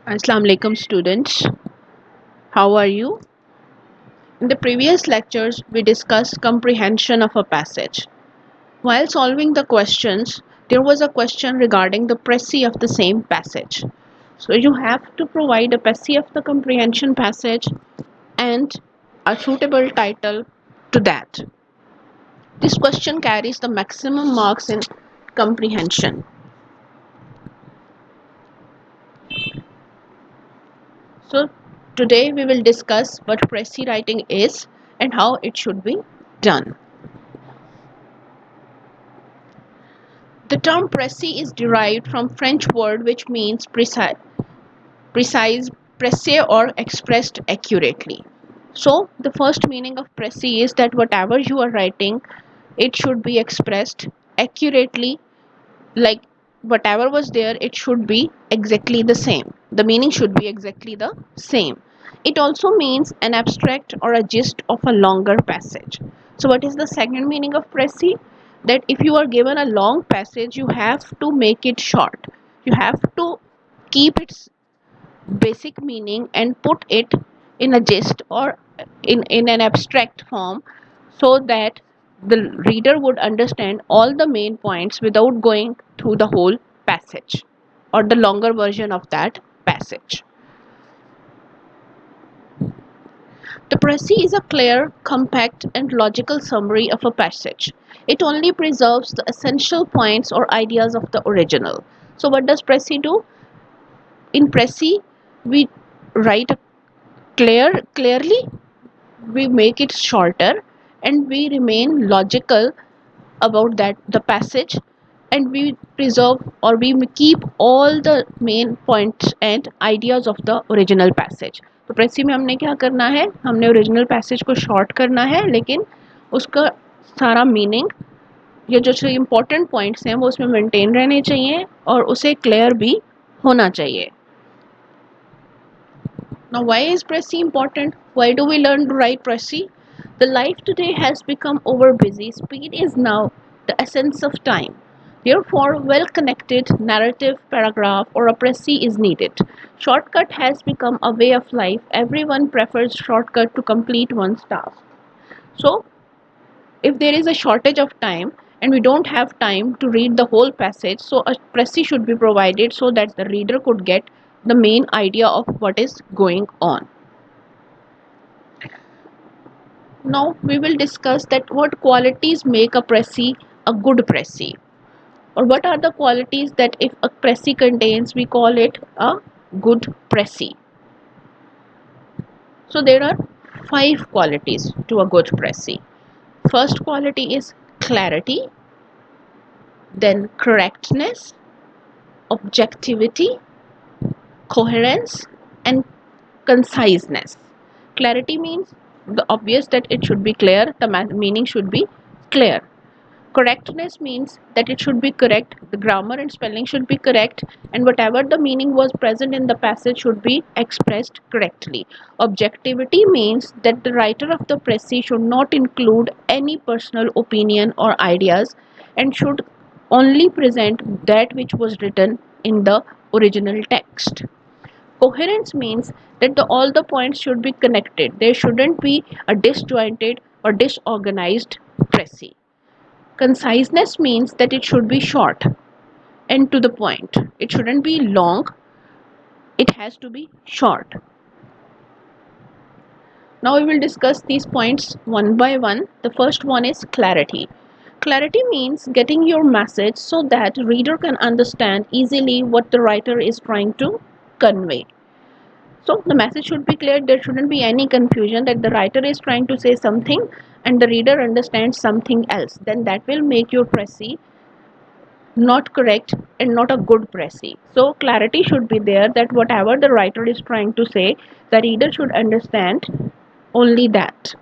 Assalamu alaikum students. How are you? In the previous lectures, we discussed comprehension of a passage. While solving the questions, there was a question regarding the précis of the same passage. So you have to provide a précis of the comprehension passage and a suitable title to that. This question carries the maximum marks in comprehension. So today we will discuss what précis writing is and how it should be done. The term précis is derived from French word which means precise, précis or expressed accurately. So the first meaning of précis is that whatever you are writing, it should be expressed accurately, like whatever was there, it should be exactly the same. The meaning should be exactly the same. It also means an abstract or a gist of a longer passage. So what is the second meaning of précis? That if you are given a long passage, you have to make it short. You have to keep its basic meaning and put it in a gist or in an abstract form so that the reader would understand all the main points without going through the whole passage or the longer version of that passage. The précis is a clear, compact, and logical summary of a passage. It only preserves the essential points or ideas of the original. So, what does précis do? In précis, we write a clearly, we make it shorter, and we remain logical about that the passage, and we preserve or we keep all the main points and ideas of the original passage. तो प्रेसी में हमने क्या करना है, हमने original passage को short करना है लेकिन उसका सारा मीनिंग ये जो इम्पोर्टेंट पॉइंट्स हैं वो उसमें मेंटेन रहने चाहिए और उसे क्लियर भी होना चाहिए. Now, why is Prezi important? Why do we learn to write Prezi? The life today has become over busy. Speed is now the essence of time. Therefore, well connected narrative, paragraph, or a Prezi is needed. Shortcut has become a way of life. Everyone prefers shortcut to complete one's task. So, if there is a shortage of time and we don't have time to read the whole passage, so a précis should be provided so that the reader could get the main idea of what is going on. Now we will discuss that what qualities make a précis a good précis, or what are the qualities that if a précis contains we call it a good précis. So there are 5 qualities to a good précis. First quality is clarity, then correctness, objectivity, coherence, and conciseness. Clarity means the obvious that it should be clear, the meaning should be clear. Correctness means that it should be correct, the grammar and spelling should be correct, and whatever the meaning was present in the passage should be expressed correctly. Objectivity means that the writer of the précis should not include any personal opinion or ideas and should only present that which was written in the original text. Coherence means that all the points should be connected. There shouldn't be a disjointed or disorganized précis. Conciseness means that it should be short and to the point. It shouldn't be long, it has to be short. Now we will discuss these points one by one. The first one is clarity. Clarity means getting your message so that reader can understand easily what the writer is trying to convey. So the message should be clear. There shouldn't be any confusion that the writer is trying to say something and the reader understands something else. Then that will make your précis not correct and not a good précis. So clarity should be there that whatever the writer is trying to say, the reader should understand only that,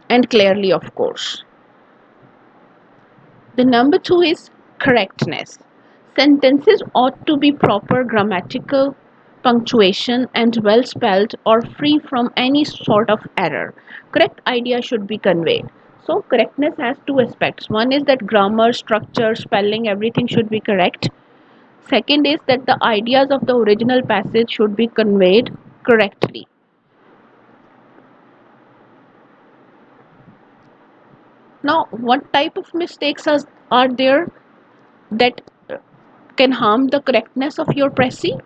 and clearly, of course. The number 2 is correctness. Sentences ought to be proper grammatical, punctuation, and well spelled or free from any sort of error. Correct idea should be conveyed. So, correctness has 2 aspects. One is that grammar, structure, spelling, everything should be correct. Second is that the ideas of the original passage should be conveyed correctly. Now, what type of mistakes are there that can harm the correctness of your précis?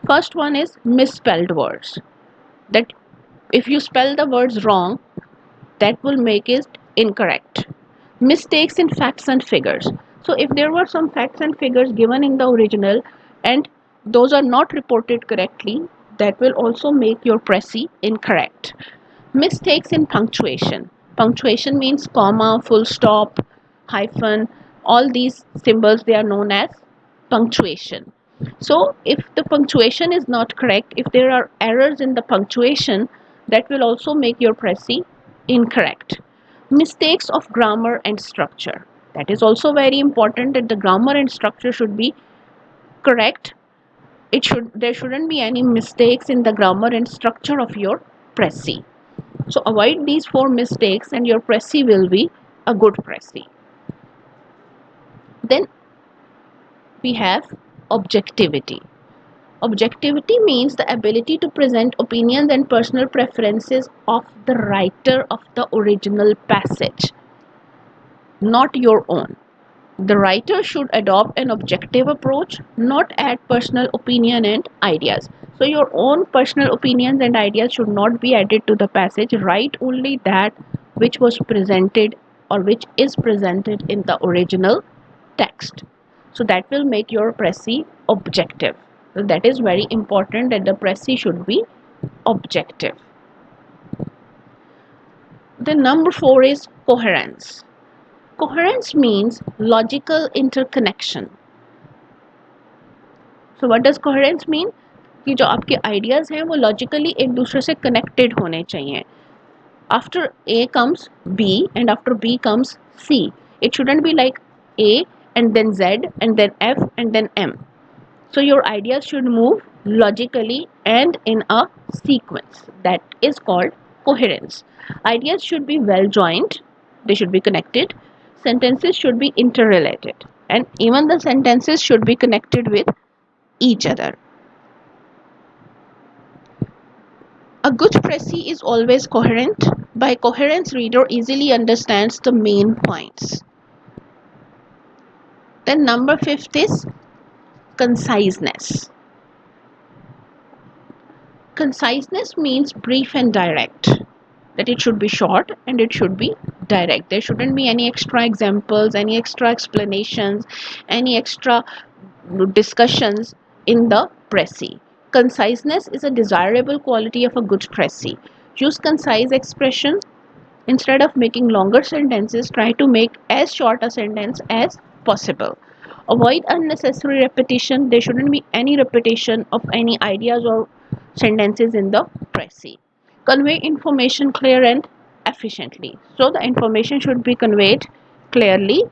First one is misspelled words. That if you spell the words wrong, that will make it incorrect. Mistakes in facts and figures. So if there were some facts and figures given in the original and those are not reported correctly, that will also make your précis incorrect. Mistakes in punctuation. Punctuation means comma, full stop, hyphen, all these symbols, they are known as punctuation. So if the punctuation is not correct, if there are errors in the punctuation, that will also make your précis incorrect. Mistakes of grammar and structure. That is also very important, that the grammar and structure should be correct. There shouldn't be any mistakes in the grammar and structure of your précis. So avoid these four mistakes and your précis will be a good précis. Then we have objectivity. Objectivity means the ability to present opinions and personal preferences of the writer of the original passage, not your own. The writer should adopt an objective approach, not add personal opinion and ideas. So your own personal opinions and ideas should not be added to the passage. Write only that which was presented or which is presented in the original text. So that will make your précis objective. So that is very important, that the précis should be objective. The number 4 is coherence. Coherence means logical interconnection. So what does coherence mean? कि जो आपके ideas हैं वो logically एक दूसरे से connected होने चाहिए. After A comes B and after B comes C. It shouldn't be like A and then Z and then F and then M. So your ideas should move logically and in a sequence. That is called coherence. Ideas should be well joined. They should be connected. Sentences should be interrelated. And even the sentences should be connected with each other. A good précis is always coherent. By coherence, reader easily understands the main points. Then number 5 is conciseness. Conciseness means brief and direct. That it should be short and it should be direct. There shouldn't be any extra examples, any extra explanations, any extra discussions in the précis. Conciseness is a desirable quality of a good précis. Use concise expression. Instead of making longer sentences, try to make as short a sentence as possible. Avoid unnecessary repetition. There shouldn't be any repetition of any ideas or sentences in the précis. Convey information clear and efficiently. So the information should be conveyed clearly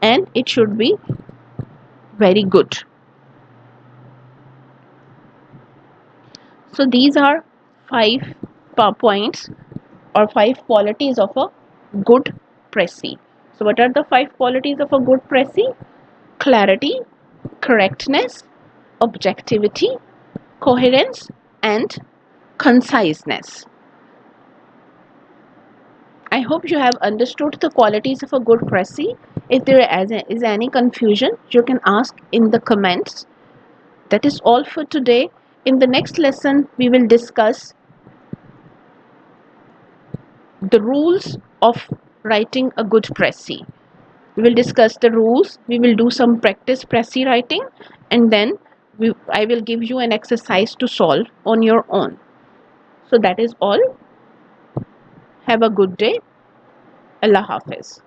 and it should be very good. So these are 5 points or 5 qualities of a good précis. So what are the 5 qualities of a good précis? Clarity, correctness, objectivity, coherence, and conciseness. I hope you have understood the qualities of a good précis. If there is any confusion, you can ask in the comments. That is all for today. In the next lesson, we will discuss the rules of writing a good précis. We will discuss the rules, we will do some practice précis writing, and then I will give you an exercise to solve on your own. So that is all. Have a good day. Allah Hafiz.